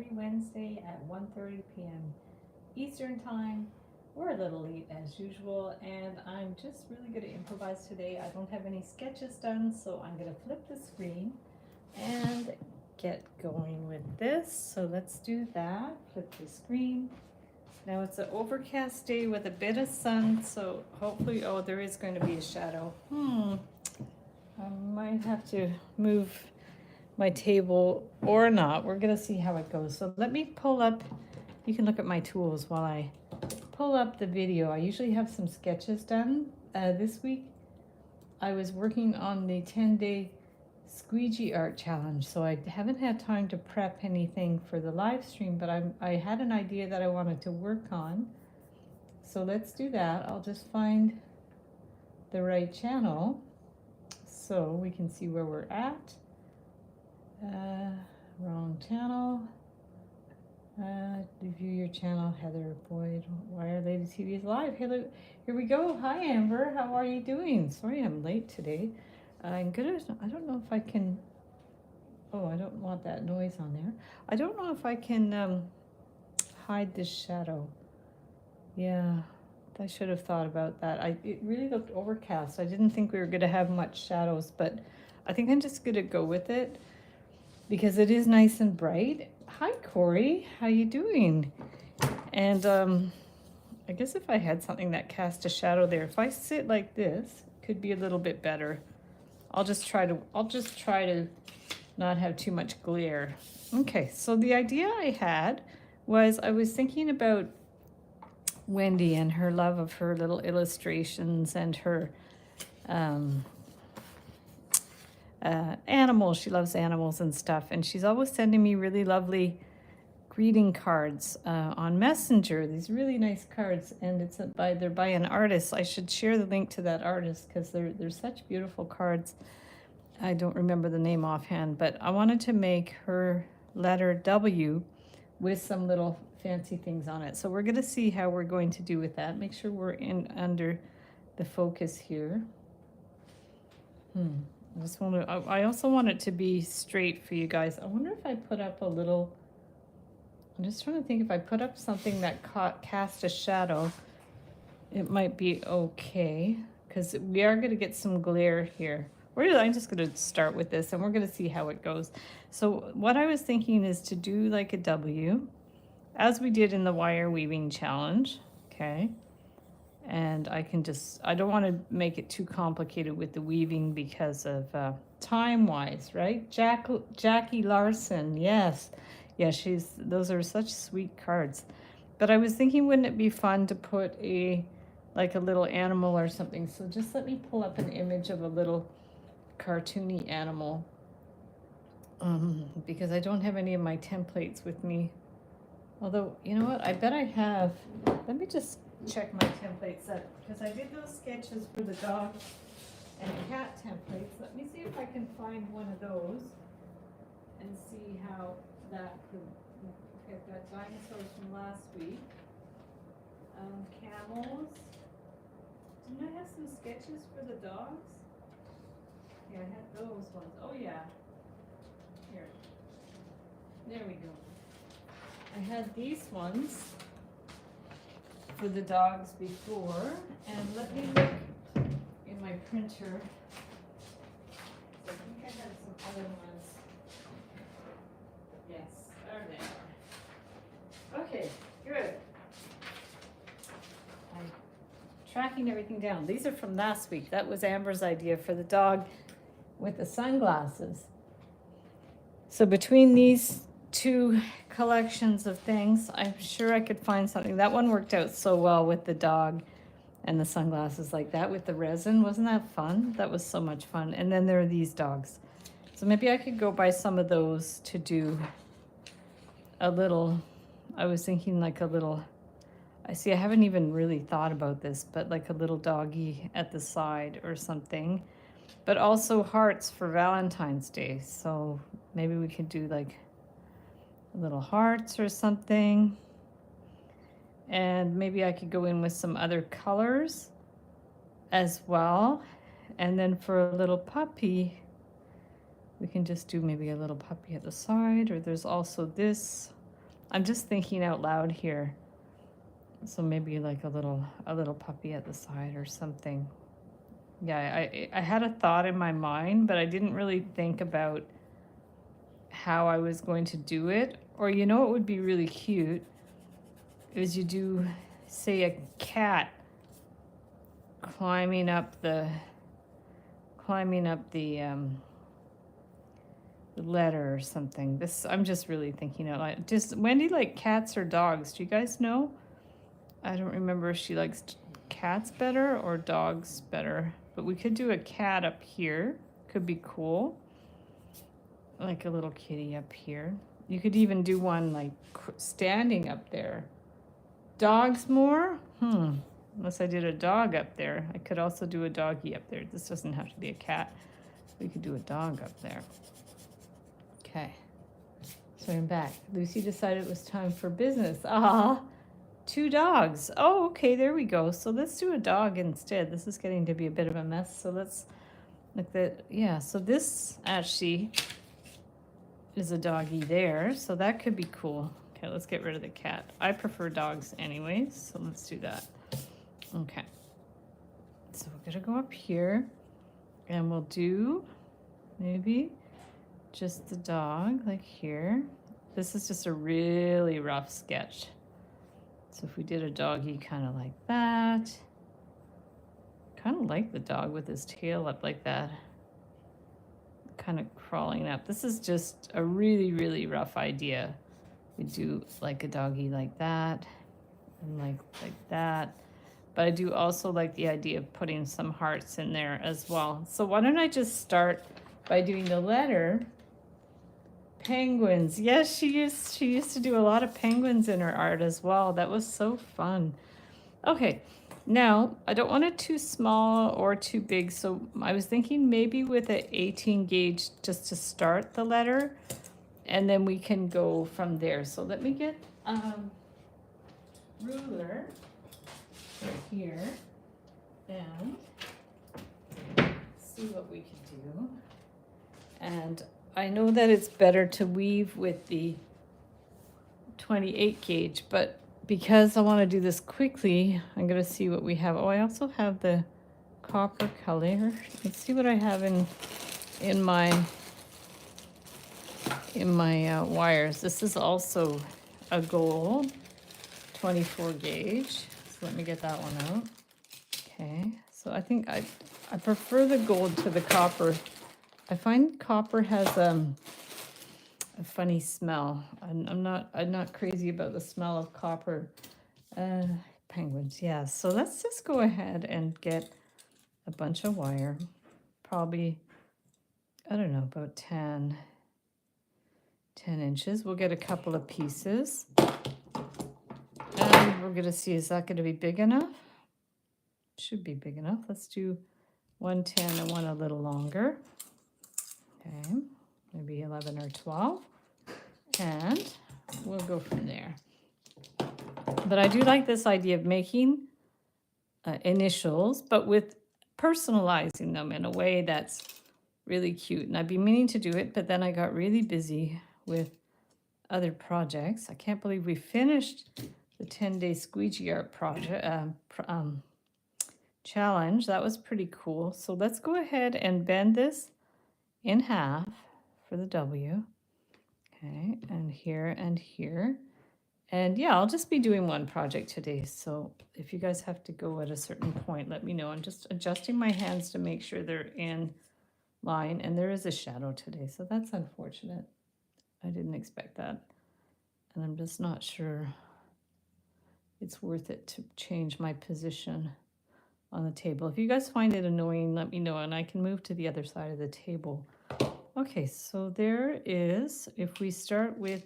every Wednesday at 1:30 p.m. Eastern Time. We're a little late as usual, and I'm just really going to improvise today. I don't have any sketches done, so I'm going to flip the screen and get going with this. So let's do that. Flip the screen. Now it's an overcast day with a bit of sun, so hopefully, oh, there is going to be a shadow. I might have to move my table or not. We're gonna see how it goes. So let me pull up, you can look at my tools while I pull up the video. I usually have some sketches done. This week I was working on the 10-day squeegee art challenge, so I haven't had time to prep anything for the live stream, but I had an idea that I wanted to work on. So let's do that. I'll just find the right channel so we can see where we're at. Wrong channel. Review your channel, Heather Boyd. Wire Lady TV is live. Hello, here we go. Hi, Amber. How are you doing? Sorry, I'm late today. I'm gonna. I don't know if I can. Oh, I don't want that noise on there. I don't know if I can hide this shadow. Yeah, I should have thought about that. It really looked overcast. I didn't think we were gonna have much shadows, but I think I'm just gonna go with it because it is nice and bright. Hi, Corey. How you doing? And I guess if I had something that cast a shadow there, if I sit like this, it could be a little bit better. I'll just try to not have too much glare. Okay, so the idea I had was I was thinking about Wendy and her love of her little illustrations and her animals. She loves animals and stuff, and she's always sending me really lovely greeting cards on Messenger. These really nice cards, and they're by an artist. I should share the link to that artist because they're such beautiful cards. I don't remember the name offhand, but I wanted to make her letter W with some little fancy things on it. So we're going to see how we're going to do with that. Make sure we're in under the focus here. I also want it to be straight for you guys. I wonder if I put up a little, I'm just trying to think if I put up something that cast a shadow, it might be okay, because we are going to get some glare here. I'm just going to start with this and we're going to see how it goes. So what I was thinking is to do like a W, as we did in the wire weaving challenge, okay? And I don't want to make it too complicated with the weaving because of time-wise, right? Jackie Larson, yes. Yeah, those are such sweet cards. But I was thinking, wouldn't it be fun to put like a little animal or something? So just let me pull up an image of a little cartoony animal because I don't have any of my templates with me. Although, you know what? I bet I have. Let me just check my template set because I did those sketches for the dog and cat templates. Let me see if I can find one of those and see how that could. Okay, I've got dinosaurs from last week. Camels. Didn't I have some sketches for the dogs? Yeah, I had those ones. Oh yeah. Here. There we go. I had these ones for the dogs before, and let me look in my printer. I think I had some other ones. Yes, there they are. Okay, good. I'm tracking everything down. These are from last week. That was Amber's idea for the dog with the sunglasses. So between these two collections of things, I'm sure I could find something. That one worked out so well with the dog and the sunglasses like that with the resin. Wasn't that fun? That was so much fun. And then there are these dogs. So maybe I could go buy some of those to do a little, I was thinking like a little, I haven't even really thought about this, but like a little doggy at the side or something. But also hearts for Valentine's Day. So maybe we could do like little hearts or something. And maybe I could go in with some other colors as well. And then for a little puppy, we can just do maybe a little puppy at the side, or there's also this I'm just thinking out loud here. So maybe like a little puppy at the side or something. Yeah, I had a thought in my mind, but I didn't really think about how I was going to do it. Or you know what would be really cute is you do, say, a cat climbing up the letter or something. This, I'm just really thinking out loud. Does Wendy like cats or dogs? Do you guys know? I don't remember if she likes cats better or dogs better, but we could do a cat up here. Could be cool. Like a little kitty up here. You could even do one like standing up there. Dogs more? Unless I did a dog up there. I could also do a doggy up there. This doesn't have to be a cat. We could do a dog up there. Okay. So I'm back. Lucy decided it was time for business. Ah, 2 dogs. Oh, okay, there we go. So let's do a dog instead. This is getting to be a bit of a mess. So let's like that. Yeah, so this actually is a doggy there. So that could be cool. Okay, let's get rid of the cat. I prefer dogs anyways, so let's do that. Okay. So we're gonna go up here and we'll do maybe just the dog like here. This is just a really rough sketch. So if we did a doggy kind of like that, kind of like the dog with his tail up like that, kind of crawling up. This is just a really, really rough idea. We do like a doggy like that and like that. But I do also like the idea of putting some hearts in there as well. So why don't I just start by doing the letter penguins. Yes, she used to do a lot of penguins in her art as well. That was so fun. Okay, now I don't want it too small or too big, so I was thinking maybe with an 18 gauge just to start the letter, and then we can go from there. So let me get ruler right here and see what we can do. And I know that it's better to weave with the 28 gauge, but because I want to do this quickly, I'm going to see what we have. Oh, I also have the copper color. Let's see what I have in my wires. This is also a gold 24 gauge. So let me get that one out. Okay, so I think I prefer the gold to the copper. I find copper has a funny smell. I'm not crazy about the smell of copper. Penguins, yeah. So let's just go ahead and get a bunch of wire. Probably, I don't know, about 10 inches. We'll get a couple of pieces. And we're gonna see, is that gonna be big enough? Should be big enough. Let's do 1 10 and one a little longer. Okay, maybe 11 or 12, and we'll go from there. But I do like this idea of making initials, but with personalizing them in a way that's really cute. And I've been meaning to do it, but then I got really busy with other projects. I can't believe we finished the 10-day squeegee art project challenge. That was pretty cool. So let's go ahead and bend this in half for the W. Okay, and here and here. And yeah, I'll just be doing one project today. So if you guys have to go at a certain point, let me know. I'm just adjusting my hands to make sure they're in line. And there is a shadow today, so that's unfortunate. I didn't expect that. And I'm just not sure it's worth it to change my position on the table. If you guys find it annoying, let me know, and I can move to the other side of the table. Okay, so there is, if we start with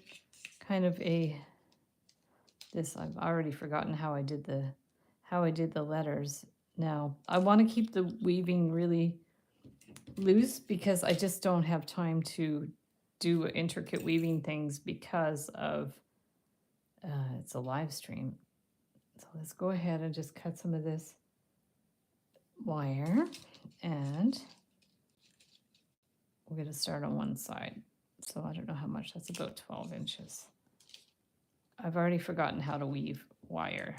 kind of this, I've already forgotten how I did the letters. Now, I want to keep the weaving really loose because I just don't have time to do intricate weaving things because of it's a live stream. So let's go ahead and just cut some of this wire, and we're going to start on one side. So I don't know how much, that's about 12 inches. I've already forgotten how to weave wire.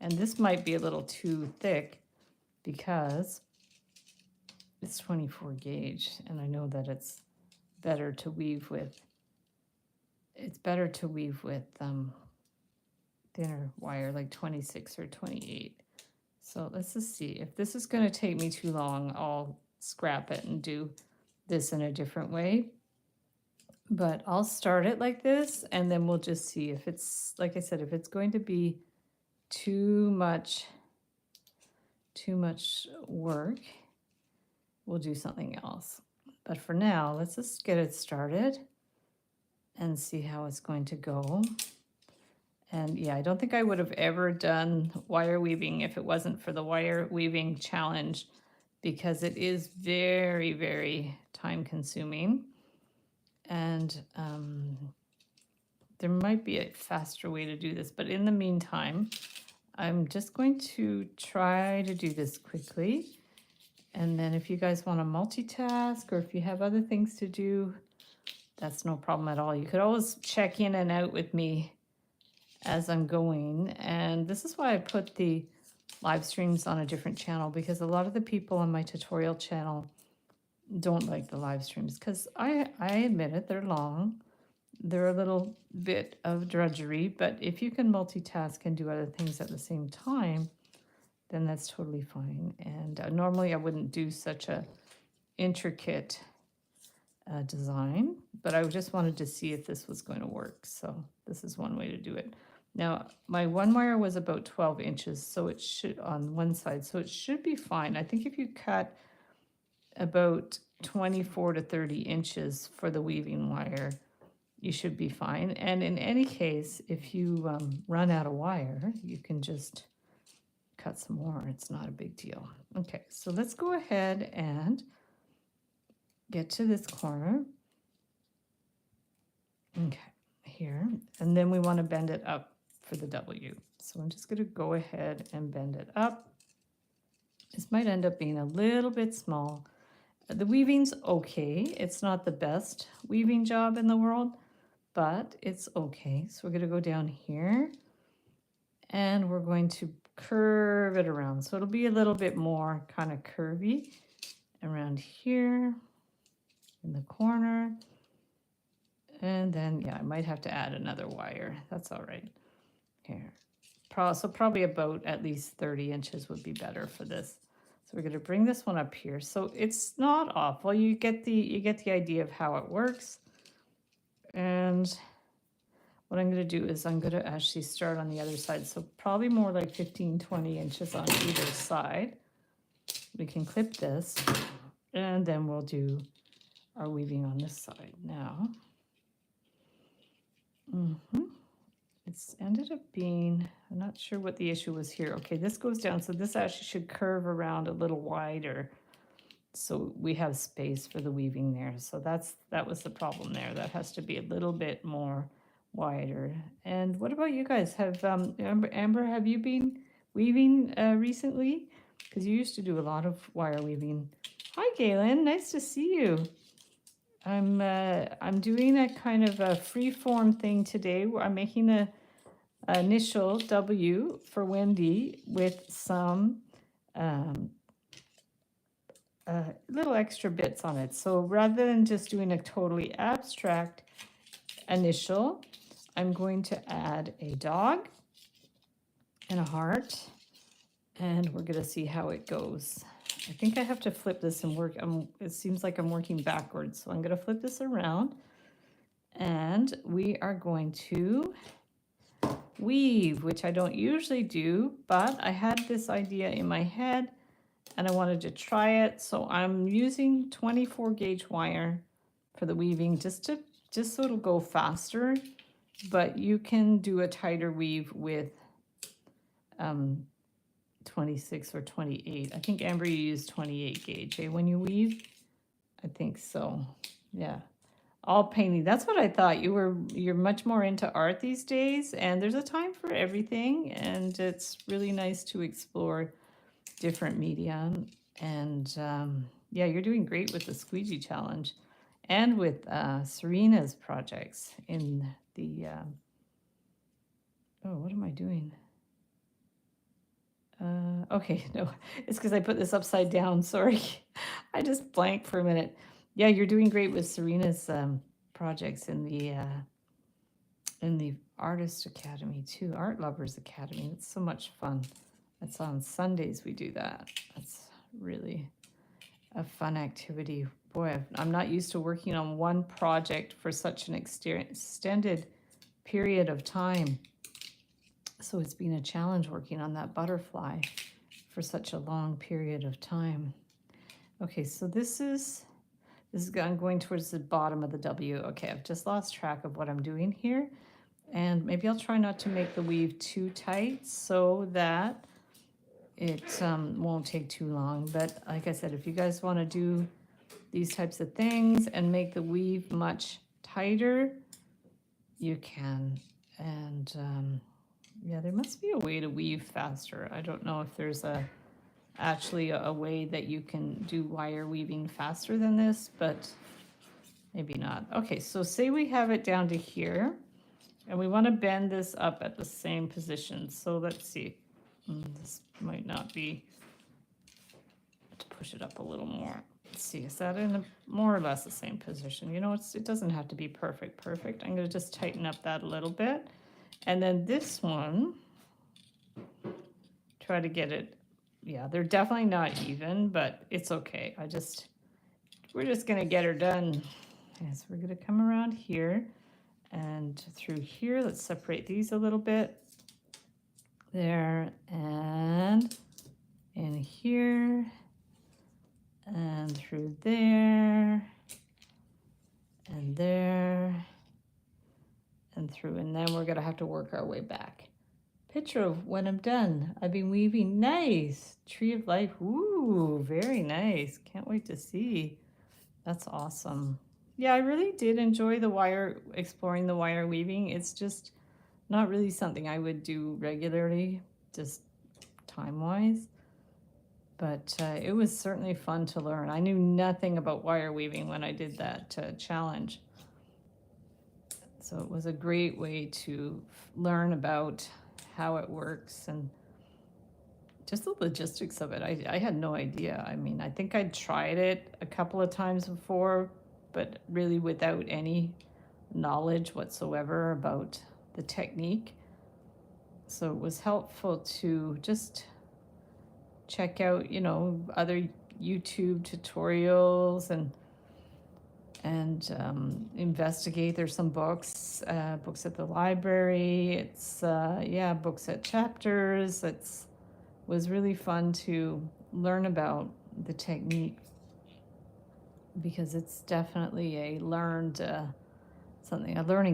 And this might be a little too thick because it's 24 gauge, and I know that it's better to weave with, thinner wire, like 26 or 28. So let's just see. If this is going to take me too long, I'll scrap it and do this in a different way. But I'll start it like this, and then we'll just see if it's, like I said, if it's going to be too much work, we'll do something else. But for now, let's just get it started and see how it's going to go. And yeah, I don't think I would have ever done wire weaving if it wasn't for the wire weaving challenge, because it is very, very time consuming. And there might be a faster way to do this, but in the meantime, I'm just going to try to do this quickly. And then if you guys want to multitask, or if you have other things to do, that's no problem at all. You could always check in and out with me as I'm going. And this is why I put the live streams on a different channel, because a lot of the people on my tutorial channel don't like the live streams, because I admit it, they're long. They're a little bit of drudgery, but if you can multitask and do other things at the same time, then that's totally fine. And normally I wouldn't do such a intricate design, but I just wanted to see if this was going to work. So this is one way to do it. Now, my one wire was about 12 inches, so it should, on one side, so it should be fine. I think if you cut about 24 to 30 inches for the weaving wire, you should be fine. And in any case, if you run out of wire, you can just cut some more. It's not a big deal. Okay, so let's go ahead and get to this corner. Okay, here. And then we want to bend it up for the W. So I'm just going to go ahead and bend it up. This might end up being a little bit small. The weaving's okay. It's not the best weaving job in the world, but it's okay. So we're going to go down here and we're going to curve it around. So it'll be a little bit more kind of curvy around here in the corner. And then, yeah, I might have to add another wire. That's all right. Here. So probably about at least 30 inches would be better for this. So we're going to bring this one up here. So it's not awful. You get the idea of how it works. And what I'm going to do is I'm going to actually start on the other side. So probably more like 15, 20 inches on either side. We can clip this, and then we'll do our weaving on this side now. It's ended up being, I'm not sure what the issue was here. Okay, this goes down, so this actually should curve around a little wider, so we have space for the weaving there. So that was the problem there. That has to be a little bit more wider. And what about you guys? Have Amber, have you been weaving recently? Because you used to do a lot of wire weaving. Hi, Galen. Nice to see you. I'm doing a kind of a free form thing today where I'm making a initial W for Wendy with some little extra bits on it. So rather than just doing a totally abstract initial, I'm going to add a dog and a heart, and we're going to see how it goes. I think I have to flip this and work. It seems like I'm working backwards, so I'm going to flip this around, and we are going to weave, which I don't usually do, but I had this idea in my head and I wanted to try it. So I'm using 24 gauge wire for the weaving, just so it'll go faster, but you can do a tighter weave with 26 or 28. I think, Amber, you use 28 gauge, when you weave? I think so. Yeah. All painting. That's what I thought. You're much more into art these days, and there's a time for everything, and it's really nice to explore different media. And yeah, you're doing great with the squeegee challenge and with Serena's projects in the Oh, what am I doing? Okay, no, it's because I put this upside down. Sorry. I just blanked for a minute. Yeah, you're doing great with Serena's projects in the Artist Academy too, Art Lovers Academy. It's so much fun. That's on Sundays we do that. That's really a fun activity. Boy, I'm not used to working on one project for such an extended period of time. So it's been a challenge working on that butterfly for such a long period of time. Okay, so I'm going towards the bottom of the W. Okay, I've just lost track of what I'm doing here. And maybe I'll try not to make the weave too tight so that it won't take too long. But like I said, if you guys want to do these types of things and make the weave much tighter, you can. And yeah, there must be a way to weave faster. I don't know if there's actually a way that you can do wire weaving faster than this, but maybe not. Okay, so say we have it down to here, and we want to bend this up at the same position. So let's see. This might not be, to push it up a little more. Let's see, is that in more or less the same position? You know, it doesn't have to be perfect. I'm going to just tighten up that a little bit. And then this one, try to get it, yeah, they're definitely not even, but it's okay. We're just going to get her done. Yes, we're going to come around here and through here. Let's separate these a little bit. There, and in here, and through there, and there, and through, and then we're gonna have to work our way back. Picture of when I'm done. I've been weaving. Nice. Tree of Life. Ooh, very nice. Can't wait to see. That's awesome. Yeah, I really did enjoy exploring the wire weaving. It's just not really something I would do regularly, just time-wise. But it was certainly fun to learn. I knew nothing about wire weaving when I did that challenge. So it was a great way to learn about how it works and just the logistics of it. I had no idea. I mean, I think I'd tried it a couple of times before, but really without any knowledge whatsoever about the technique. So it was helpful to just check out, you know, other YouTube tutorials and investigate. There's some books at the library. It's yeah, books at Chapters. Was really fun to learn about the technique because it's definitely a learning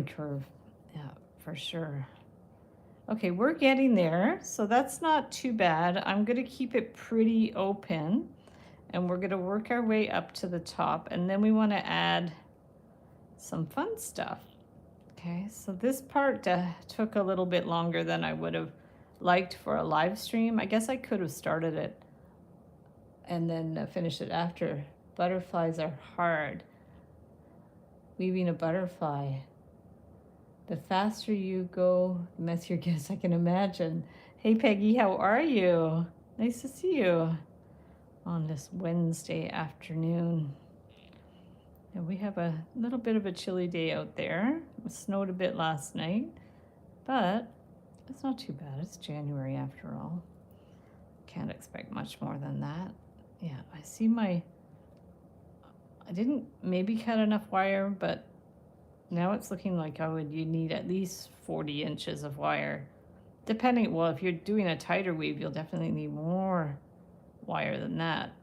curve. Yeah, for sure. Okay, we're getting there, so that's not too bad. I'm going to keep it pretty open, and we're going to work our way up to the top, and then we want to add some fun stuff. Okay, so this part took a little bit longer than I would have liked for a live stream. I guess I could have started it and then finished it after. Butterflies are hard. Weaving a butterfly. The faster you go, the messier it gets, I can imagine. Hey Peggy, how are you? Nice to see you on this Wednesday afternoon. And we have a little bit of a chilly day out there. It snowed a bit last night, but it's not too bad. It's January after all. Can't expect much more than that. Yeah, I see I didn't maybe cut enough wire, but now it's looking like you need at least 40 inches of wire. Depending, well, if you're doing a tighter weave, you'll definitely need more wire than that.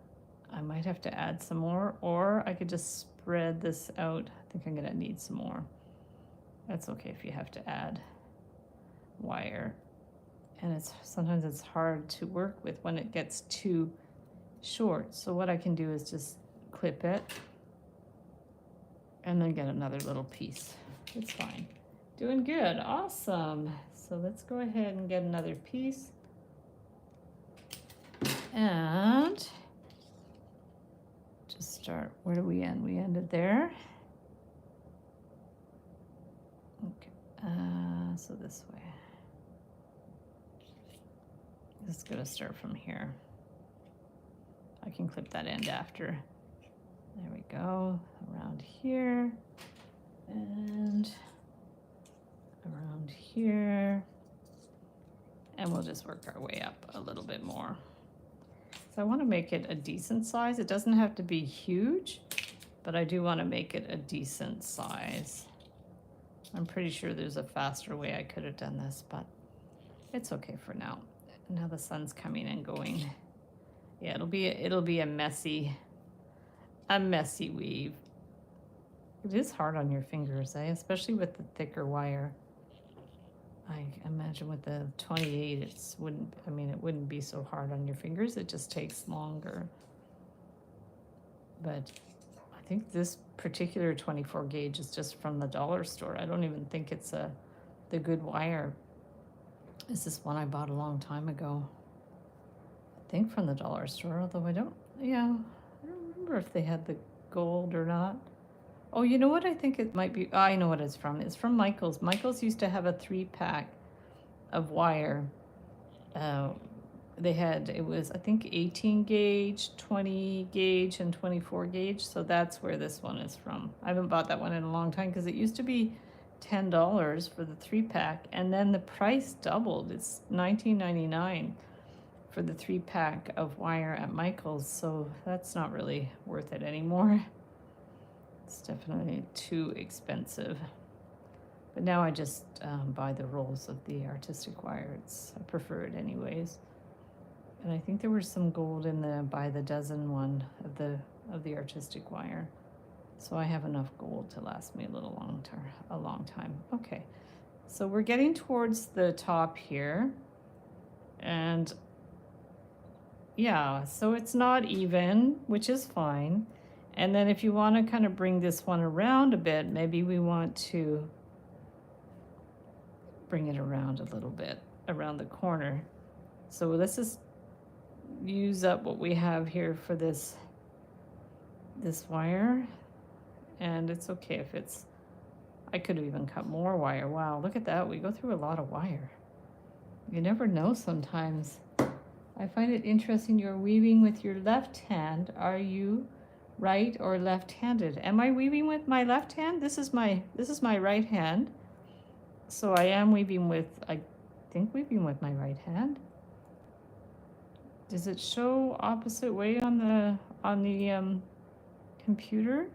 I might have to add some more, or I could just spread this out. I think I'm gonna need some more. That's okay if you have to add wire. And sometimes it's hard to work with when it gets too short. So what I can do is just clip it and then get another little piece. It's fine. Doing good, awesome. So let's go ahead and get another piece. And just start, where do we end? We ended there. Okay, so this way. Just gonna start from here. I can clip that end after. There we go, around here, and around here, and we'll just work our way up a little bit more. So I want to make it a decent size. It doesn't have to be huge, but I do want to make it a decent size. I'm pretty sure there's a faster way I could have done this, but it's okay for now. Now the sun's coming and going. Yeah, it'll be a messy weave. It is hard on your fingers, eh? Especially with the thicker wire. I imagine with the 28, it wouldn't be so hard on your fingers. It just takes longer. But I think this particular 24 gauge is just from the dollar store. I don't even think it's the good wire. This is one I bought a long time ago. I think from the dollar store, although I don't remember if they had the gold or not. Oh, you know what I think it might be? I know what it's from. It's from Michael's. Michael's used to have a 3-pack of wire. It was, I think, 18 gauge, 20 gauge, and 24 gauge. So that's where this one is from. I haven't bought that one in a long time because it used to be $10 for the 3-pack. And then the price doubled. It's $19.99 for the 3-pack of wire at Michael's. So that's not really worth it anymore. It's definitely too expensive. But now I just buy the rolls of the artistic wire. I prefer it anyways. And I think there was some gold in the by the dozen one of the artistic wire. So I have enough gold to last me a long time. Okay. So we're getting towards the top here. And yeah, so it's not even, which is fine. And then if you want to kind of bring this one around a bit, maybe we want to bring it around a little bit around the corner. So let's just use up what we have here for this wire. And it's okay if I could have even cut more wire. Wow, look at that. We go through a lot of wire. You never know sometimes. I find it interesting you're weaving with your left hand. Are you right or left-handed? Am I weaving with my left hand? This is my right hand. So I am weaving with my right hand. Does it show opposite way on the computer?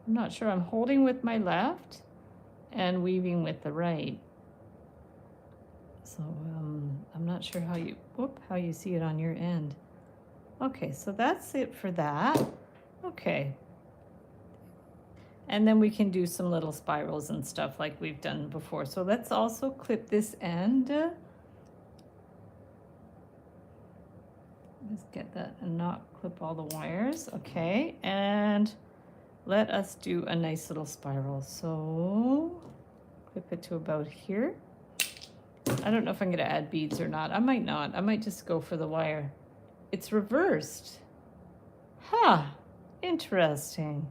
I'm not sure. I'm holding with my left and weaving with the right. So I'm not sure how you see it on your end. Okay, so that's it for that. Okay. And then we can do some little spirals and stuff like we've done before. So let's also clip this end. Just get that and not clip all the wires. Okay, and let us do a nice little spiral. So clip it to about here. I don't know if I'm gonna add beads or not. I might not. I might just go for the wire. It's reversed. Huh, interesting.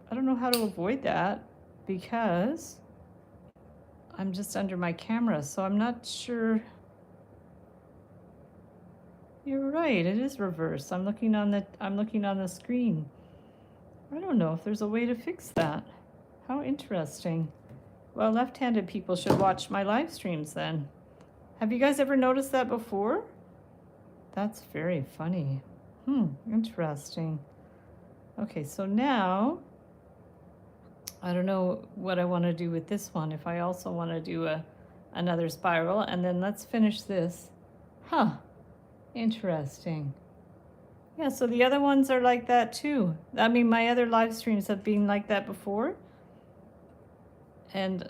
I don't know how to avoid that because I'm just under my camera, so I'm not sure. You're right, it is reversed. I'm looking on the screen. I don't know if there's a way to fix that. How interesting. Well, left-handed people should watch my live streams then. Have you guys ever noticed that before? That's very funny. Interesting. Okay, so now I don't know what I want to do with this one. If I also want to do another spiral, and then let's finish this. Huh, interesting. Yeah, so the other ones are like that too. I mean, my other live streams have been like that before. And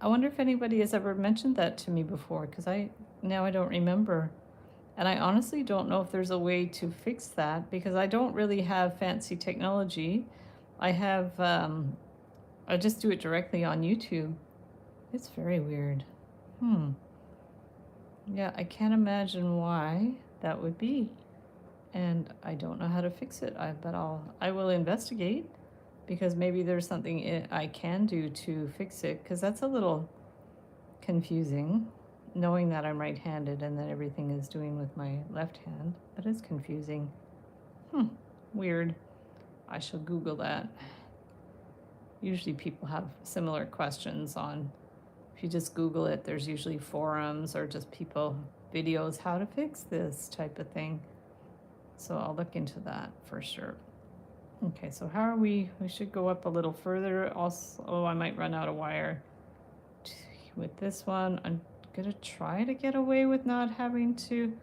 I wonder if anybody has ever mentioned that to me before, because now I don't remember. And I honestly don't know if there's a way to fix that, because I don't really have fancy technology. I just do it directly on YouTube. It's very weird. Yeah, I can't imagine why that would be. And I don't know how to fix it, but I will investigate, because maybe there's something I can do to fix it, because that's a little confusing. knowing that I'm right-handed and that everything is doing with my left hand. That is confusing. Weird. I shall Google that. Usually people have similar questions on, if you just Google it, there's usually forums or just people, videos, how to fix this type of thing. So I'll look into that for sure. Okay, so how are we? We should go up a little further. Also, oh, I might run out of wire with this one. I'm gonna try to get away with not having to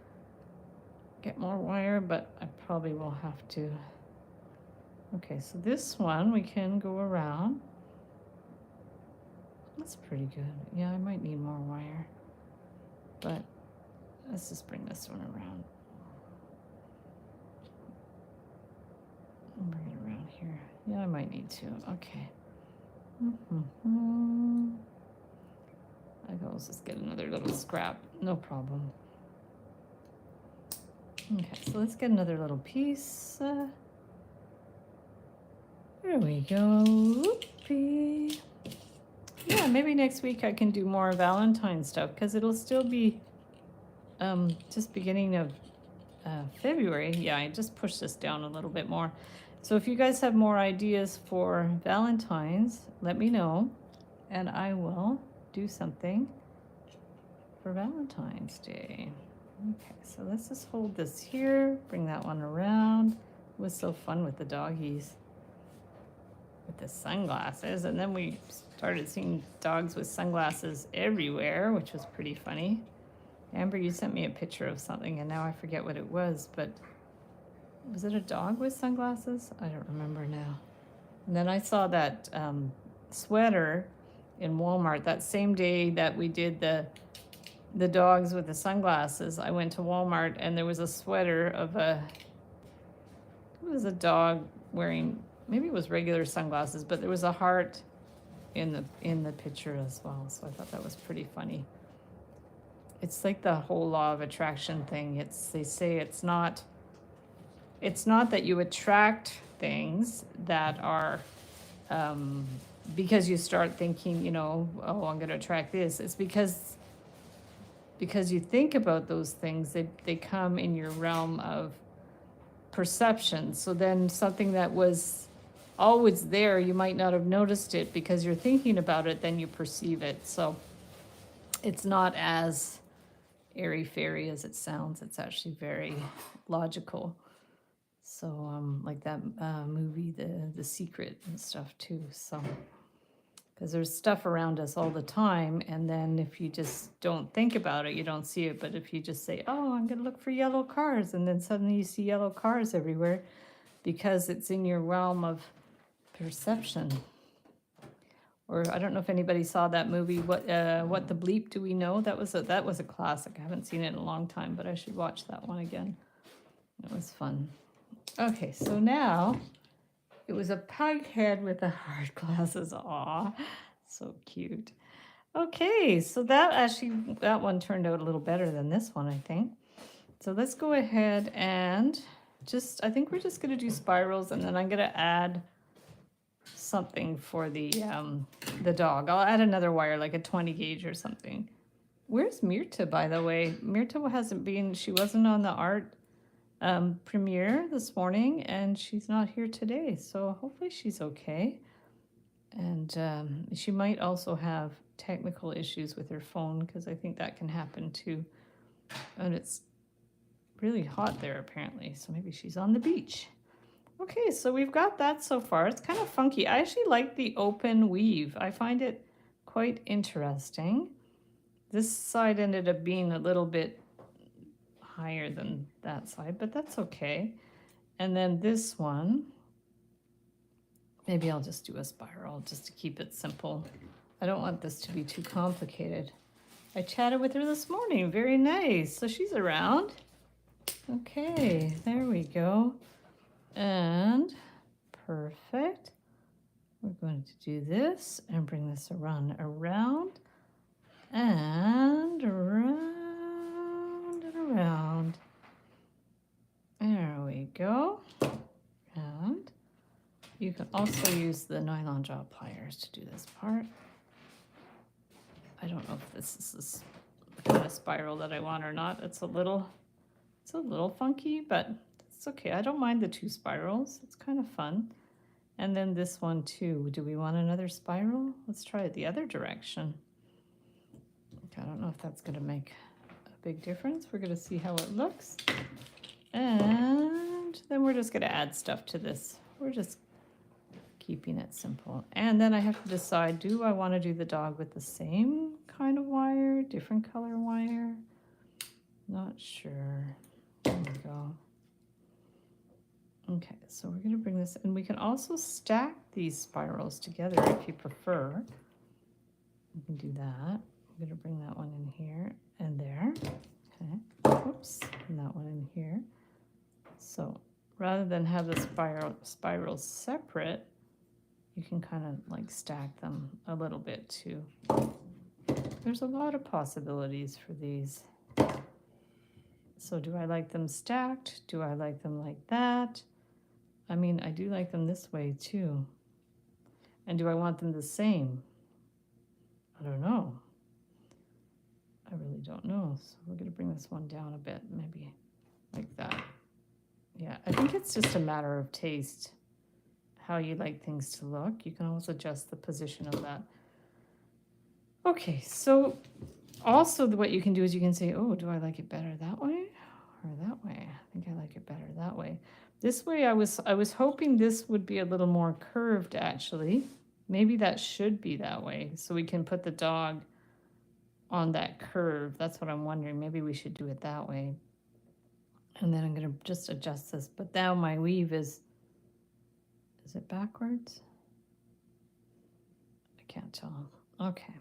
get more wire, but I probably will have to. Okay, so this one we can go around. That's pretty good. Yeah, I might need more wire, but let's just bring this one around. Bring it around here. Yeah, I might need to. Okay. I go, let's just get another little scrap. No problem. Okay, so let's get another little piece. There we go. Whoopee. Yeah, maybe next week I can do more Valentine stuff because it'll still be just beginning of February. Yeah, I just pushed this down a little bit more. So if you guys have more ideas for Valentine's, let me know and I will do something for Valentine's Day. Okay, so let's just hold this here, bring that one around. It was so fun with the doggies with the sunglasses, and then we started seeing dogs with sunglasses everywhere, which was pretty funny. Amber, you sent me a picture of something and now I forget what it was, but was it a dog with sunglasses? I don't remember now. And then I saw that sweater in Walmart that same day that we did the dogs with the sunglasses. I went to Walmart and there was a sweater of it was a dog wearing, maybe it was regular sunglasses, but there was a heart in the picture as well. So I thought that was pretty funny. It's like the whole law of attraction thing. They say it's not that you attract things that are because you start thinking, you know, oh, I'm going to attract this. It's because you think about those things, they come in your realm of perception. So then something that was always there, you might not have noticed it because you're thinking about it, then you perceive it. So it's not as airy-fairy as it sounds. It's actually very logical. So like that movie, The Secret and stuff too. So because there's stuff around us all the time, and then if you just don't think about it, you don't see it. But if you just say, oh, I'm gonna look for yellow cars, and then suddenly you see yellow cars everywhere because it's in your realm of perception. Or I don't know if anybody saw that movie, What the Bleep Do We Know? That was a classic. I haven't seen it in a long time, but I should watch that one again. It was fun. Okay, so now it was a pug head with the hard glasses. Aw, so cute. Okay, so that one turned out a little better than this one, I think. So let's go ahead and I think we're just gonna do spirals, and then I'm gonna add something for the dog. I'll add another wire, like a 20 gauge or something. Where's Mirta, by the way? Mirta she wasn't on the art premiere this morning, and she's not here today, so hopefully she's okay. And she might also have technical issues with her phone, because I think that can happen too. And it's really hot there apparently, so maybe she's on the beach. Okay, so we've got that so far. It's kind of funky. I actually like the open weave. I find it quite interesting. This side ended up being a little bit higher than that side, but that's okay. And then this one, maybe I'll just do a spiral just to keep it simple. I don't want this to be too complicated. I chatted with her this morning. Very nice. So she's around. Okay, there we go. And perfect. We're going to do this and bring this around and around. There we go. And you can also use the nylon jaw pliers to do this part. I don't know if this is the kind of spiral that I want or not. It's a little funky, but it's okay. I don't mind the 2 spirals. It's kind of fun. And then this one too. Do we want another spiral? Let's try it the other direction. Okay, I don't know if that's going to make a big difference. We're going to see how it looks. And then we're just going to add stuff to this. We're just keeping it simple. And then I have to decide, do I want to do the dog with the same kind of wire, different color wire? Not sure. There we go. Okay, so we're going to bring this, and we can also stack these spirals together if you prefer. You can do that. I'm going to bring that one in here and there. Okay, oops, and that one in here. So rather than have the spirals separate, you can kind of like stack them a little bit too. There's a lot of possibilities for these. So do I like them stacked? Do I like them like that? I mean, I do like them this way too. And do I want them the same? I don't know. I really don't know. So we're going to bring this one down a bit, maybe like that. Yeah, I think it's just a matter of taste, how you like things to look. You can always adjust the position of that. Okay, so also what you can do is you can say, oh, do I like it better that way or that way? I think I like it better that way. This way I was hoping this would be a little more curved actually. Maybe that should be that way so we can put the dog on that curve. That's what I'm wondering. Maybe we should do it that way. And then I'm going to just adjust this. But now my weave is it backwards? I can't tell. Okay,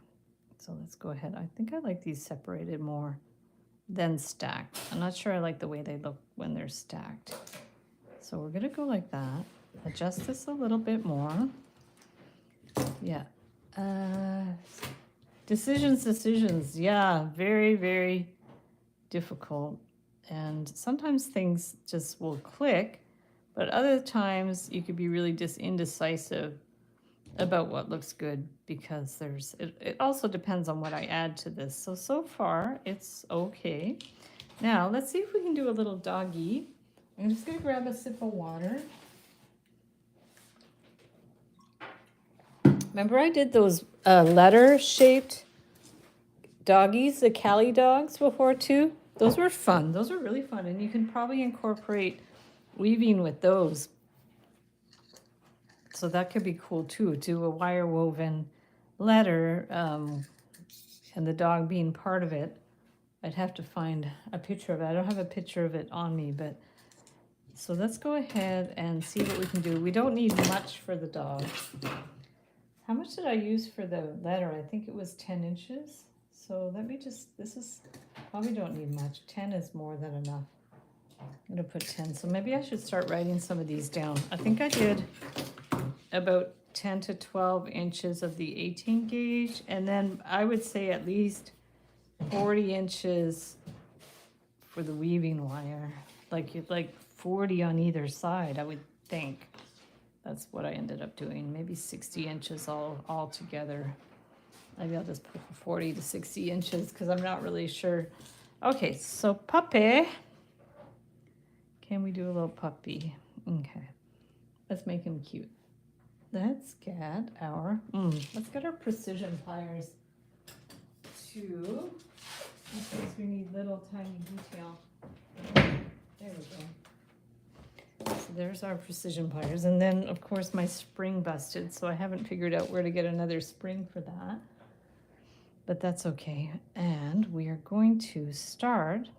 so let's go ahead. I think I like these separated more than stacked. I'm not sure I like the way they look when they're stacked. So we're going to go like that. Adjust this a little bit more. Yeah. Decisions. Yeah, very, very difficult. And sometimes things just will click, but other times you could be really just indecisive about what looks good because it also depends on what I add to this. So far it's okay. Now let's see if we can do a little doggy. I'm just gonna grab a sip of water. Remember I did those letter-shaped doggies, the Cali dogs before too? Those were fun. Those were really fun, and you can probably incorporate weaving with those. So that could be cool too, do a wire woven letter and the dog being part of it. I'd have to find a picture of it. I don't have a picture of it on me, but so let's go ahead and see what we can do. We don't need much for the dog. How much did I use for the letter? I think it was 10 inches. So let me just, this is, probably don't need much. 10 is more than enough. I'm gonna put 10. So maybe I should start writing some of these down. I think I did about 10 to 12 inches of the 18 gauge. And then I would say at least 40 inches for the weaving wire. Like 40 on either side, I would think. That's what I ended up doing. Maybe 60 inches all together. Maybe I'll just put 40 to 60 inches because I'm not really sure. Okay, so puppy. Can we do a little puppy? Okay, let's make him cute. Let's get our, let's get our precision pliers too, in case we need little tiny detail. There we go. So there's our precision pliers. And then of course my spring busted, so I haven't figured out where to get another spring for that. But that's okay. And we are going to start.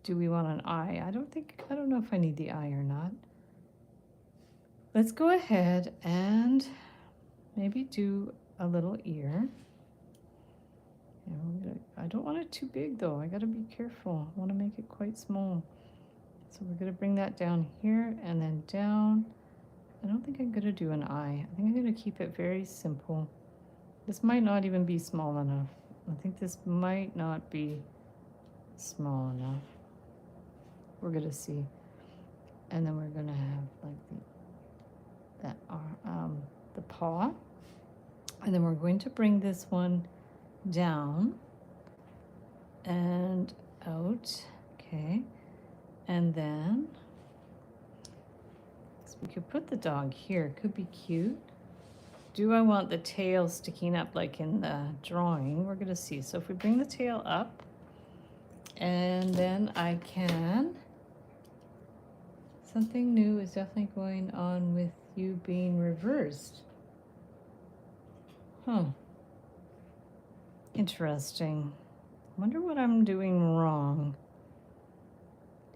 Do we want an eye? I don't know if I need the eye or not. Let's go ahead and maybe do a little ear. I don't want it too big though. I gotta be careful. I want to make it quite small. So we're gonna bring that down here and then down. I don't think I'm gonna do an eye. I think I'm gonna keep it very simple. This might not even be small enough. I think this might not be small enough. We're gonna see. And then we're gonna have like the paw. And then we're going to bring this one down and out. Okay. And then so we could put the dog here. Could be cute. Do I want the tail sticking up like in the drawing? We're going to see. So if we bring the tail up, and then I can... Something new is definitely going on with you being reversed. Huh. Interesting. Wonder what I'm doing wrong.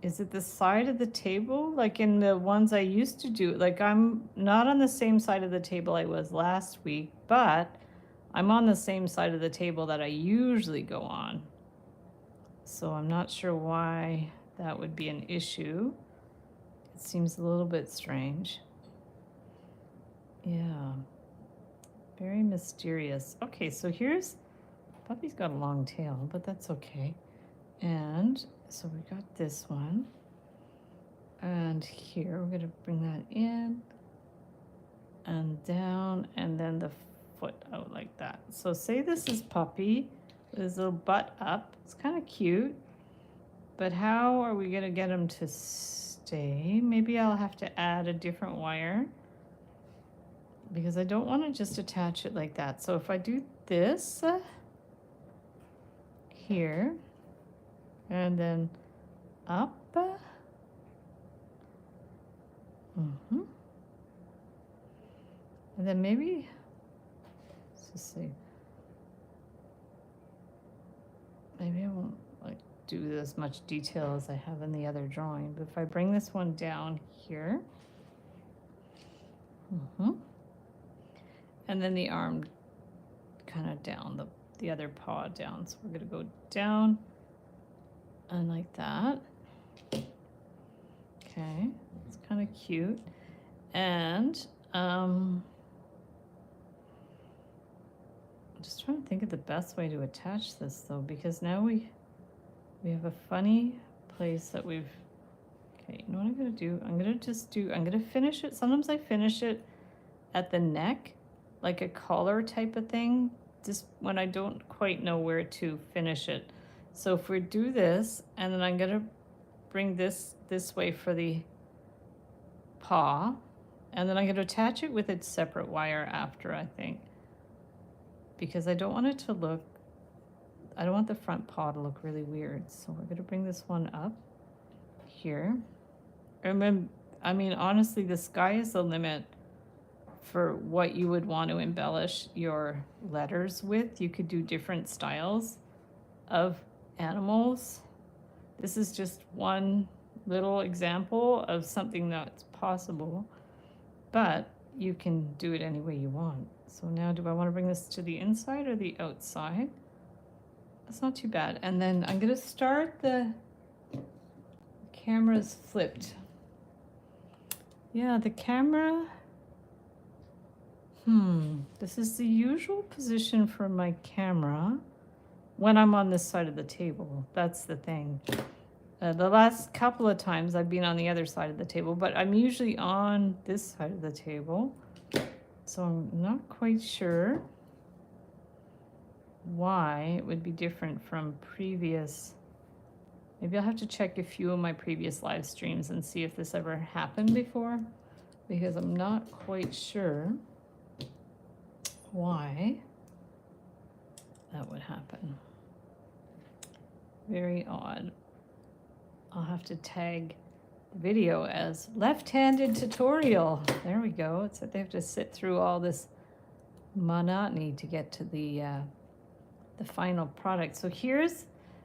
Is it the side of the table? Like in the ones I used to do, like I'm not on the same side of the table I was last week, but I'm on the same side of the table that I usually go on. So I'm not sure why that would be an issue. It seems a little bit strange. Yeah. Very mysterious. Okay, so here's, puppy's got a long tail, but that's okay. And so we got this one. And here, we're gonna bring that in and down, and then the foot out like that. So say this is puppy with his little butt up. It's kind of cute, but how are we gonna get him to stay? Maybe I'll have to add a different wire because I don't want to just attach it like that. So if I do this here and then up, and then maybe, let's just see, maybe I won't like do as much detail as I have in the other drawing, but if I bring this one down here, and then the arm kind of down, the other paw down. So we're going to go down and like that. Okay, it's kind of cute. And I'm just trying to think of the best way to attach this though, because now we have a funny place that we've, okay, you know what I'm going to do? I'm going to finish it. Sometimes I finish it at the neck, like a collar type of thing, just when I don't quite know where to finish it. So if we do this, and then I'm going to bring this way for the paw, and then I'm going to attach it with its separate wire after, I think, because I don't want it to look, I don't want the front paw to look really weird. So we're going to bring this one up here. Remember, I mean, honestly, the sky is the limit for what you would want to embellish your letters with. You could do different styles of animals. This is just one little example of something that's possible, but you can do it any way you want. So now, do I want to bring this to the inside or the outside? That's not too bad. And then I'm going to start the camera's flipped. Yeah, the camera, this is the usual position for my camera when I'm on this side of the table. That's the thing. The last couple of times I've been on the other side of the table, but I'm usually on this side of the table. So I'm not quite sure why it would be different from previous. Maybe I'll have to check a few of my previous live streams and see if this ever happened before, because I'm not quite sure why that would happen. Very odd. I'll have to tag the video as left-handed tutorial. There we go. It's that they have to sit through all this monotony to get to the final product. So here's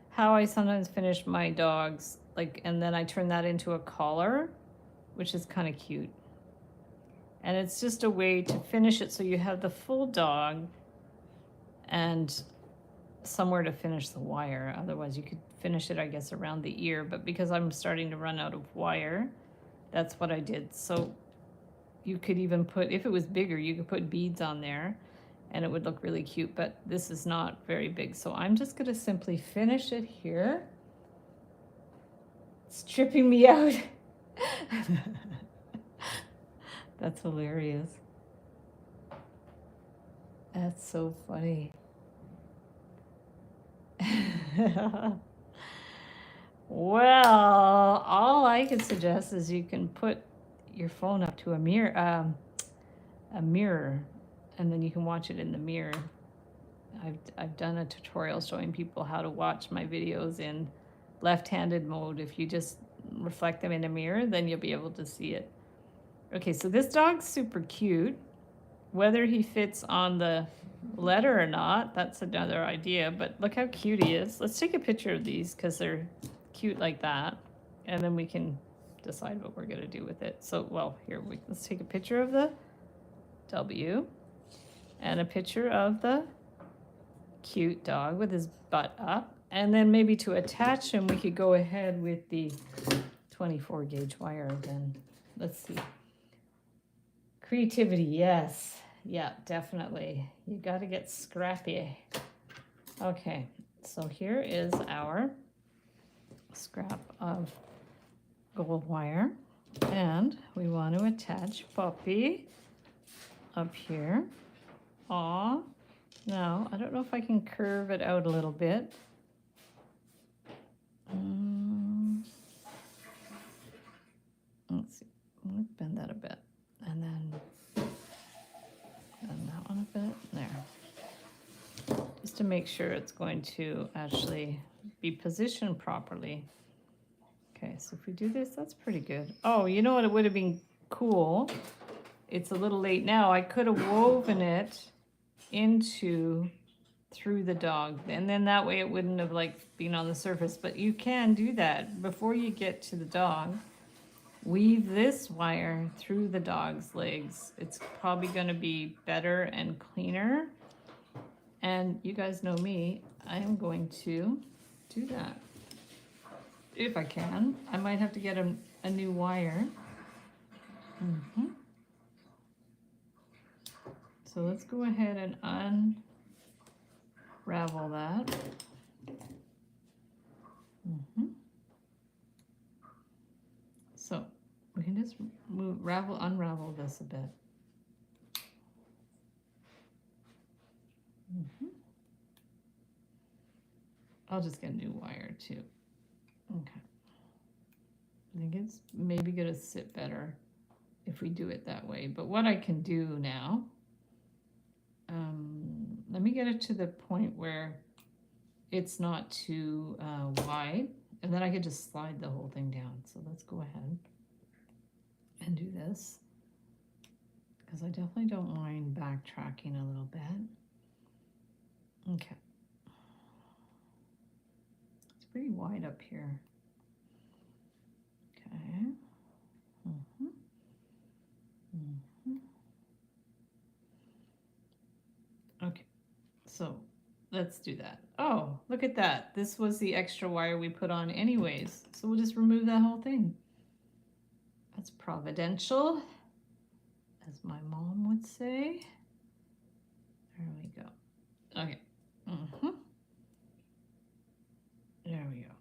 how I sometimes finish my dogs, like, and then I turn that into a collar, which is kind of cute. And it's just a way to finish it so you have the full dog and somewhere to finish the wire. Otherwise you could finish it, I guess, around the ear, but because I'm starting to run out of wire, that's what I did. So you could even put, if it was bigger, you could put beads on there and it would look really cute, but this is not very big. So I'm just gonna simply finish it here. It's tripping me out. That's hilarious. That's so funny. Well, all I could suggest is you can put your phone up to a mirror, and then you can watch it in the mirror. I've done a tutorial showing people how to watch my videos in left-handed mode. If you just reflect them in a mirror, then you'll be able to see it. Okay, so this dog's super cute. Whether he fits on the letter or not, that's another idea, but look how cute he is. Let's take a picture of these because they're cute like that, and then we can decide what we're gonna do with it. So, well, let's take a picture of the W and a picture of the cute dog with his butt up, and then maybe to attach him we could go ahead with the 24 gauge wire. Then let's see, creativity, yes, yeah, definitely, you got to get scrappy. Okay, so here is our scrap of gold wire, and we want to attach Puppy up here. Aw, now I don't know if I can curve it out a little bit. Let's see, let's bend that a bit, and then bend that one a bit, there, just to make sure it's going to actually be positioned properly. Okay, so if we do this, that's pretty good. Oh, you know what, it would have been cool, it's a little late now, I could have woven it through the dog, and then that way it wouldn't have like been on the surface. But you can do that before you get to the dog. Weave this wire through the dog's legs. It's probably going to be better and cleaner, and you guys know me, I am going to do that if I can. I might have to get a new wire. So let's go ahead and unravel that. So we can just unravel this a bit. I'll just get a new wire too. Okay. I think it's maybe gonna sit better if we do it that way. But what I can do now, let me get it to the point where it's not too wide, and then I could just slide the whole thing down. So let's go ahead and do this, because I definitely don't mind backtracking a little bit. Okay. It's pretty wide up here. Okay. Okay, so let's do that. Oh, look at that. This was the extra wire we put on anyways. So we'll just remove that whole thing. That's providential, as my mom would say. There we go. Okay. There we go.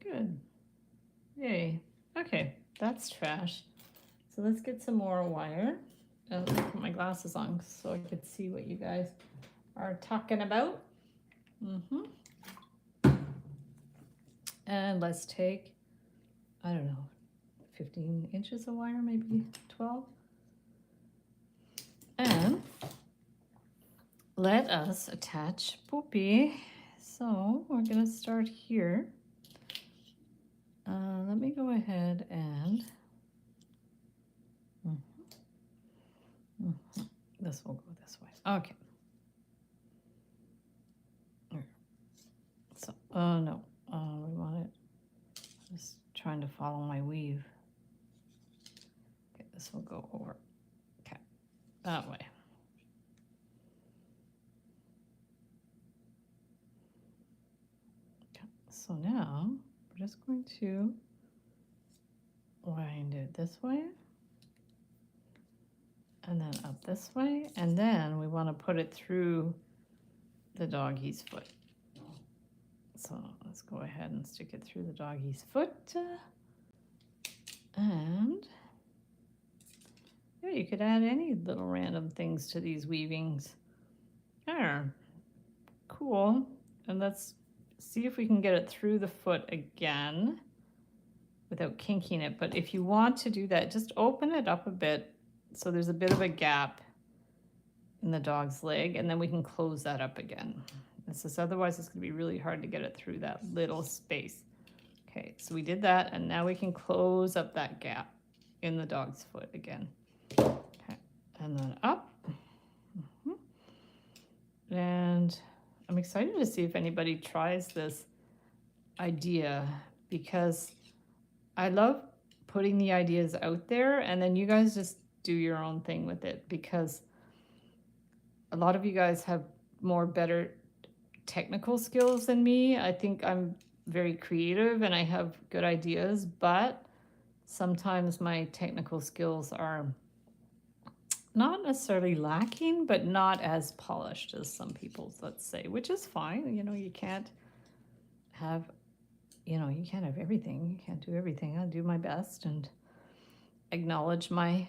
Good. Yay. Okay, that's trash. So let's get some more wire. I'll put my glasses on so I could see what you guys are talking about. And let's take, I don't know, 15 inches of wire, maybe 12. And let us attach Poopy. So we're gonna start here. Let me go ahead and this will go this way. Okay. So, no, we want it, just trying to follow my weave. Okay, this will go over. Okay, that way. Okay, so now we're just going to wind it this way, and then up this way, and then we want to put it through the doggy's foot. So let's go ahead and stick it through the doggy's foot. And yeah, you could add any little random things to these weavings. There. cool. And let's see if we can get it through the foot again without kinking it. But if you want to do that, just open it up a bit so there's a bit of a gap in the dog's leg, and then we can close that up again. This is, otherwise it's going to be really hard to get it through that little space. Okay, so we did that, and now we can close up that gap in the dog's foot again. Okay, and then up. And I'm excited to see if anybody tries this idea, because I love putting the ideas out there and then you guys just do your own thing with it, because a lot of you guys have better technical skills than me. I think I'm very creative and I have good ideas, but sometimes my technical skills are not necessarily lacking, but not as polished as some people's, let's say, which is fine. You know, you can't have everything. You can't do everything. I'll do my best and acknowledge my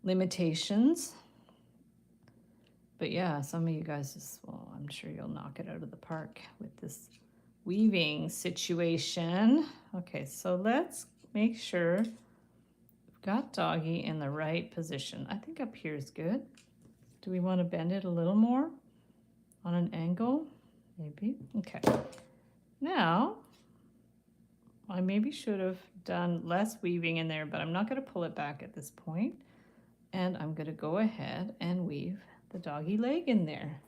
limitations. But yeah, some of you guys just, well, I'm sure you'll knock it out of the park with this weaving situation. Okay, so let's make sure we've got doggy in the right position. I think up here is good. Do we want to bend it a little more on an angle? Maybe. Okay. Now, I maybe should have done less weaving in there, but I'm not going to pull it back at this point. And I'm going to go ahead and weave the doggy leg in there.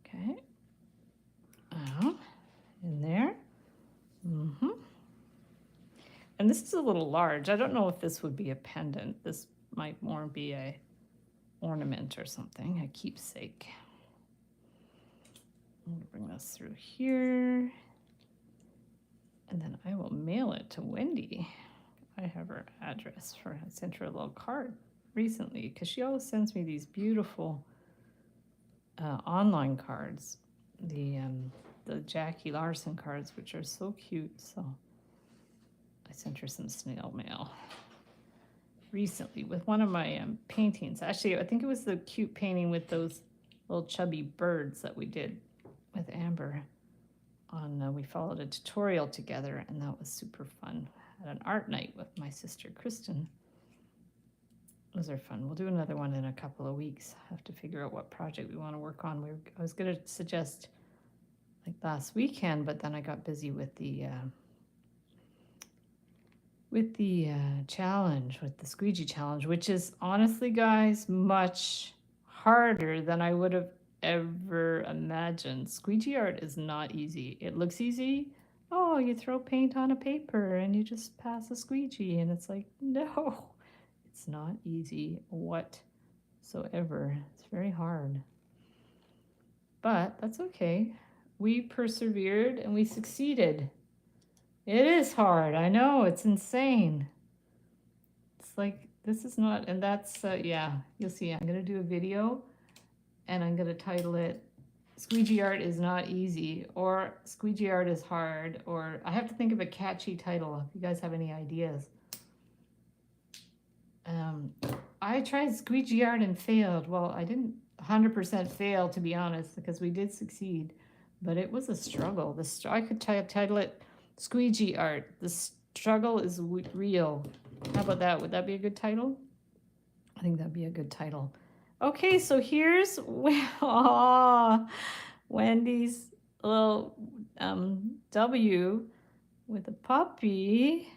Okay. In there. And this is a little large. I don't know if this would be a pendant. This might more be a ornament or something, a keepsake. I'm going to bring this through here. And then I will mail it to Wendy. I have her address I sent her a little card recently, because she always sends me these beautiful online cards, the Jackie Larson cards, which are so cute. So I sent her some snail mail recently with one of my paintings. Actually, I think it was the cute painting with those little chubby birds that we did with Amber. We followed a tutorial together, and that was super fun. I had an art night with my sister Kristen. Those are fun. We'll do another one in a couple of weeks. I have to figure out what project we want to work on. I was going to suggest like last weekend, but then I got busy with the challenge, with the squeegee challenge, which is honestly, guys, much harder than I would have ever imagined. Squeegee art is not easy. It looks easy. Oh, you throw paint on a paper and you just pass a squeegee, and it's like, no, it's not easy whatsoever. It's very hard. But that's okay. We persevered and we succeeded. It is hard. I know, it's insane. It's like, this is not, and that's, yeah, you'll see. I'm going to do a video and I'm going to title it Squeegee Art is Not Easy, or Squeegee Art is Hard, or I have to think of a catchy title if you guys have any ideas. I tried squeegee art and failed. Well, I didn't 100% fail, to be honest, because we did succeed, but it was a struggle. I could title it Squeegee Art. The struggle is real. How about that? Would that be a good title? I think that'd be a good title. Okay, so here's Wendy's little W with a puppy.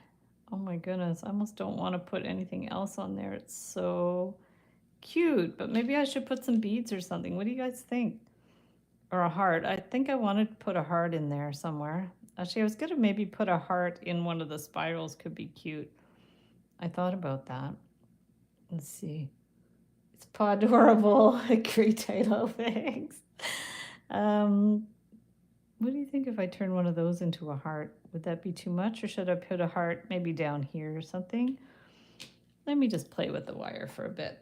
Oh my goodness, I almost don't want to put anything else on there. It's so cute, but maybe I should put some beads or something. What do you guys think? Or a heart. I think I wanted to put a heart in there somewhere. Actually, I was going to maybe put a heart in one of the spirals. Could be cute. I thought about that. Let's see. It's Podorable. Great title, thanks. What do you think if I turn one of those into a heart? Would that be too much, or should I put a heart maybe down here or something? Let me just play with the wire for a bit.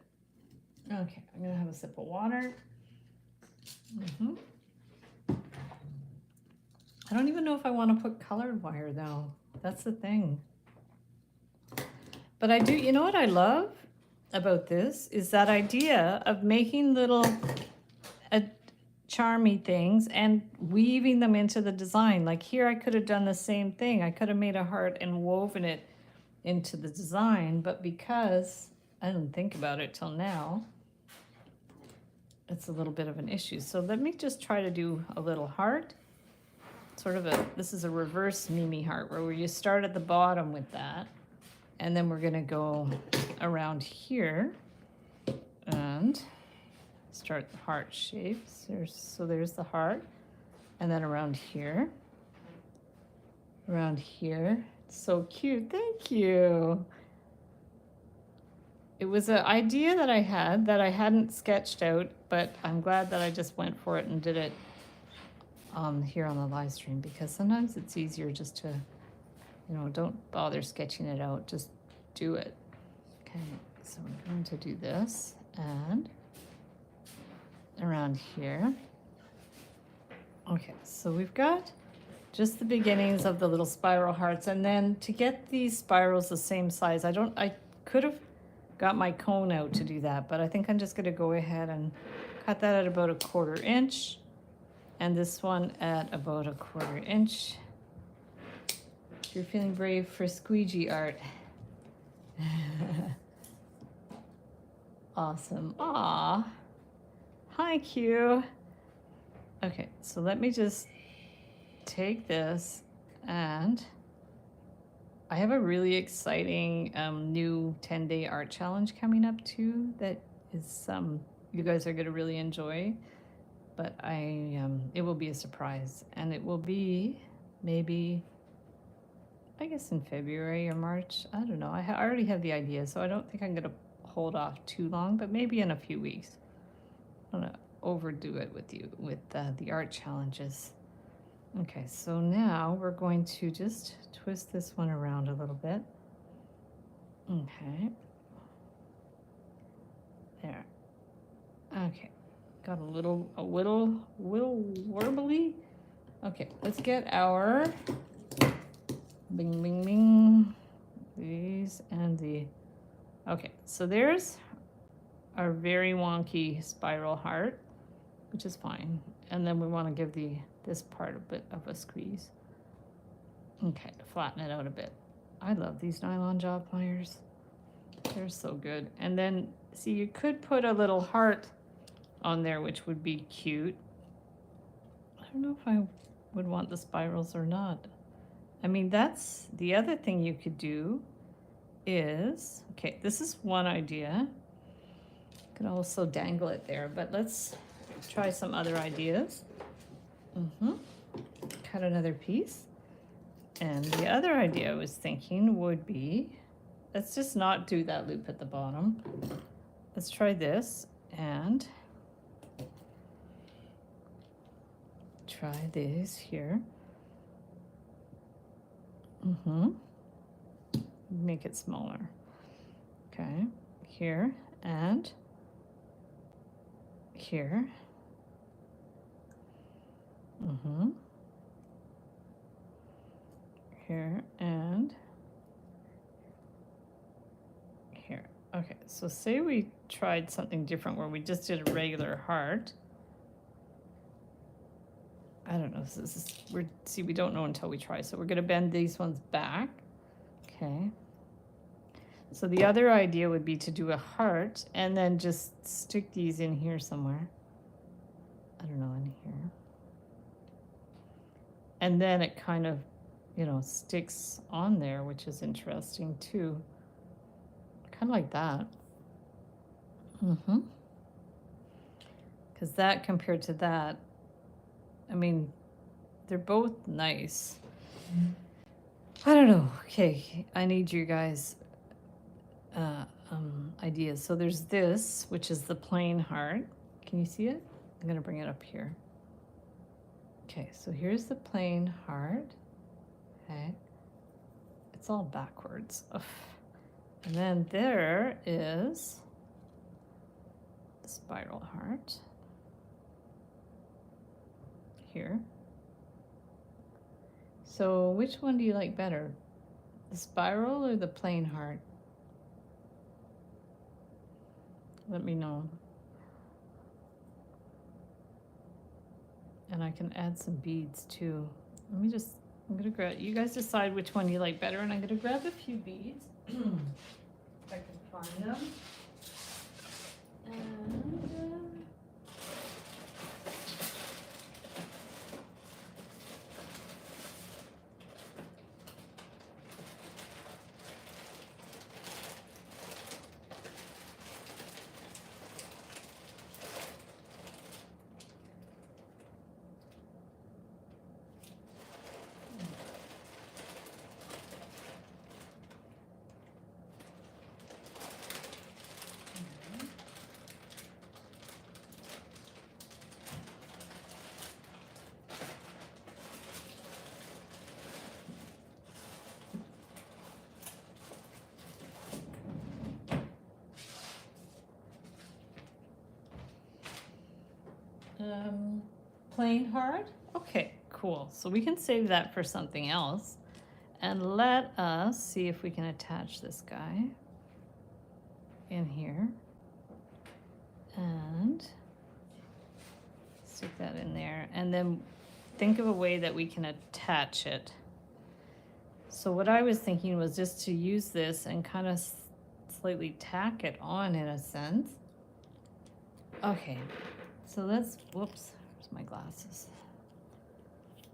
Okay, I'm going to have a sip of water. I don't even know if I want to put colored wire, though. That's the thing. But I do, you know what I love about this is that idea of making little charmy things and weaving them into the design. Like here I could have done the same thing. I could have made a heart and woven it into the design, but because I didn't think about it till now, it's a little bit of an issue. So let me just try to do a little heart. Sort of this is a reverse Mimi heart where you start at the bottom with that. And then we're gonna go around here and start the heart shapes. So there's the heart. And then around here. Around here. It's so cute, thank you. It was an idea that I had that I hadn't sketched out, but I'm glad that I just went for it and did it here on the live stream, because sometimes it's easier just to, you know, don't bother sketching it out, just do it. Okay, so I'm going to do this and around here. Okay, so we've got just the beginnings of the little spiral hearts, and then to get these spirals the same size, I could have got my cone out to do that, but I think I'm just gonna go ahead and cut that at about 1/4 inch. And this one at about 1/4 inch. If you're feeling brave for squeegee art. Awesome. Aw. Hi, Q. Okay, so let me just take this, and I have a really exciting new 10-day art challenge coming up too that is you guys are gonna really enjoy. But it will be a surprise, and it will be maybe, I guess, in February or March. I don't know. I already have the idea, so I don't think I'm gonna hold off too long, but maybe in a few weeks. I don't want to overdo it with you with the art challenges. Okay, so now we're going to just twist this one around a little bit. Okay. There. Okay. Got a little warbly. Okay, let's get our bing, bing, bing. These and the, okay, so there's our very wonky spiral heart, which is fine. And then we want to give this part a bit of a squeeze. Okay, to flatten it out a bit. I love these nylon jaw pliers. They're so good. And then, see, you could put a little heart on there, which would be cute. I don't know if I would want the spirals or not. I mean, that's the other thing you could do is, okay, this is one idea. You could also dangle it there, but let's try some other ideas. Cut another piece. And the other idea I was thinking would be, let's just not do that loop at the bottom. Let's try this and try this here. Make it smaller. Okay, here and here. Here and here. Okay, so say we tried something different where we just did a regular heart. I don't know. We don't know until we try. So we're going to bend these ones back. Okay. So the other idea would be to do a heart and then just stick these in here somewhere. I don't know, in here. And then it kind of, you know, sticks on there, which is interesting too. Kind of like that. Because that compared to that, I mean, they're both nice. I don't know. Okay, I need you guys' ideas. So there's this, which is the plain heart. Can you see it? I'm going to bring it up here. Okay, so here's the plain heart. Okay. It's all backwards. Ugh. And then there is the spiral heart. Here. So which one do you like better? The spiral or the plain heart? Let me know. And I can add some beads too. I'm gonna grab, you guys decide which one you like better, and I'm gonna grab a few beads. If I can find them. And, plain heart. Okay, cool. So we can save that for something else. And let us see if we can attach this guy in here. And stick that in there. And then think of a way that we can attach it. So what I was thinking was just to use this and kind of slightly tack it on in a sense. Okay, so let's, whoops, where's my glasses?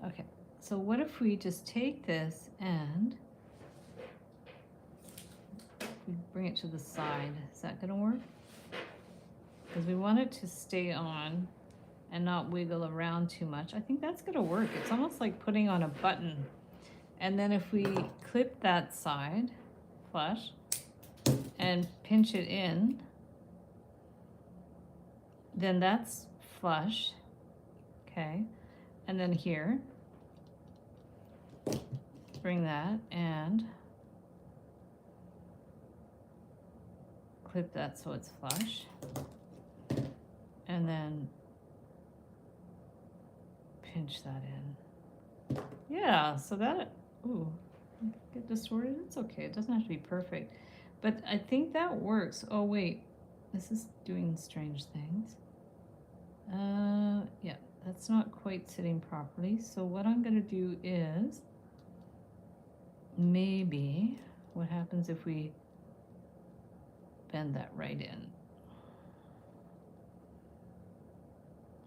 Okay, so what if we just take this and we bring it to the side? Is that gonna work? Because we want it to stay on and not wiggle around too much. I think that's gonna work. It's almost like putting on a button. And then if we clip that side flush and pinch it in, then that's flush, okay? And then here, bring that and clip that so it's flush. And then pinch that in. Yeah, so that, ooh, get distorted, it's okay, it doesn't have to be perfect. But I think that works. Oh wait, this is doing strange things. Yeah, that's not quite sitting properly. So what I'm gonna do is, maybe, what happens if we bend that right in?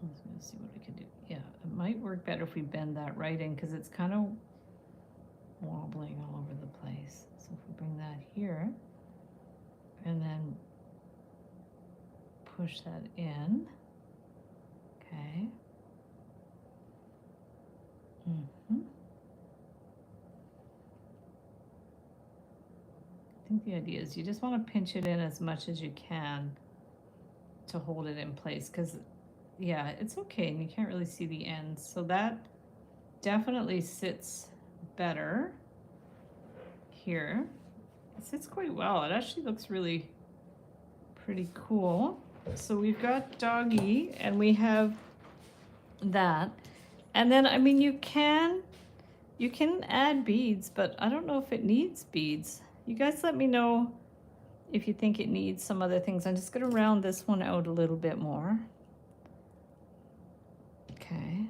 Let's see what we can do. Yeah, it might work better if we bend that right in because it's kind of wobbling all over the place. So if we bring that here and then push that in, okay. I think the idea is you just want to pinch it in as much as you can to hold it in place because, yeah, it's okay and you can't really see the ends. So that definitely sits better here. It sits quite well. It actually looks really pretty cool. So we've got doggy and we have that. And then, I mean, you can add beads, but I don't know if it needs beads. You guys let me know if you think it needs some other things. I'm just gonna round this one out a little bit more. Okay.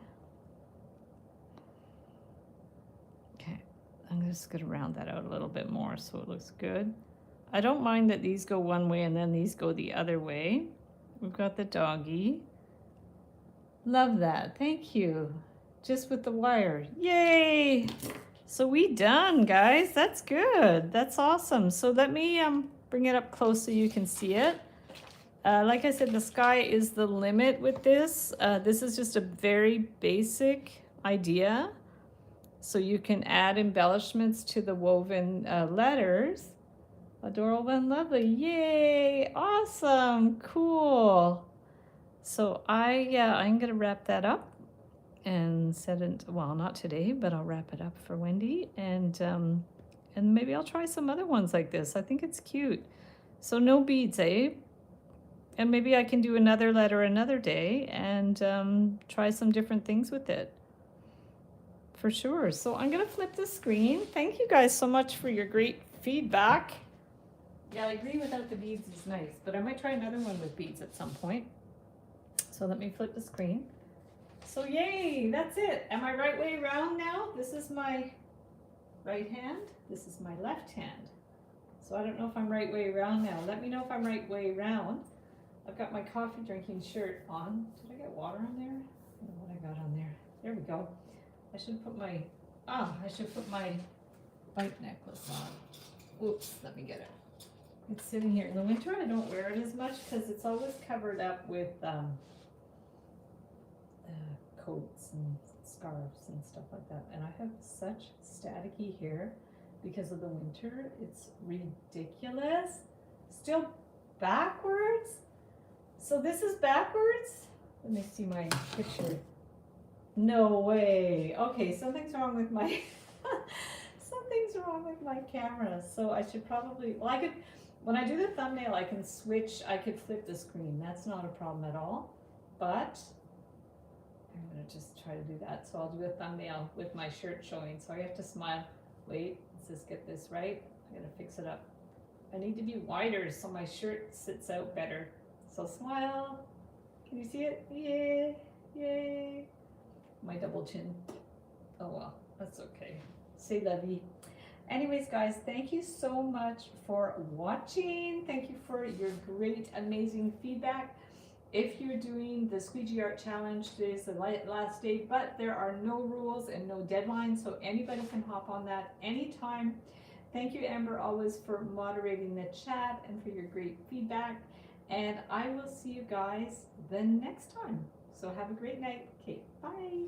Okay, I'm just gonna round that out a little bit more so it looks good. I don't mind that these go one way and then these go the other way. We've got the doggy. Love that, thank you. Just with the wire, yay! So we done, guys, that's good, that's awesome. So let me bring it up close so you can see it. Like I said, the sky is the limit with this. This is just a very basic idea. So you can add embellishments to the woven letters. Adorable and lovely, yay, awesome, cool. So I'm gonna wrap that up and set it, well, not today, but I'll wrap it up for Wendy, and maybe I'll try some other ones like this. I think it's cute. So no beads, eh? And maybe I can do another letter another day and try some different things with it. For sure. So I'm gonna flip the screen. Thank you guys so much for your great feedback. Yeah, I agree without the beads is nice, but I might try another one with beads at some point. So let me flip the screen. So yay, that's it. Am I right way around now? This is my right hand. This is my left hand. So I don't know if I'm right way around now. Let me know if I'm right way around. I've got my coffee drinking shirt on. Did I get water on there? I don't know what I got on there. There we go. I should put my bite necklace on. Oops, let me get it. It's sitting here. In the winter I don't wear it as much because it's always covered up with coats and scarves and stuff like that. And I have such staticky hair because of the winter. It's ridiculous. Still backwards. So this is backwards? Let me see my picture. No way. Okay, something's wrong with my something's wrong with my camera. So I should probably, well, I could, when I do the thumbnail, I can switch, I could flip the screen. That's not a problem at all. But I'm gonna just try to do that. So I'll do a thumbnail with my shirt showing. So I have to smile. Wait, let's just get this right. I'm gonna fix it up. I need to be wider so my shirt sits out better. So smile. Can you see it? Yay, yay. My double chin. Oh well, that's okay. C'est la vie. Anyways, guys, thank you so much for watching. Thank you for your great, amazing feedback. If you're doing the Squeegee Art Challenge, today's the last day, but there are no rules and no deadlines, so anybody can hop on that anytime. Thank you, Amber, always for moderating the chat and for your great feedback. And I will see you guys the next time. So have a great night. Okay, bye.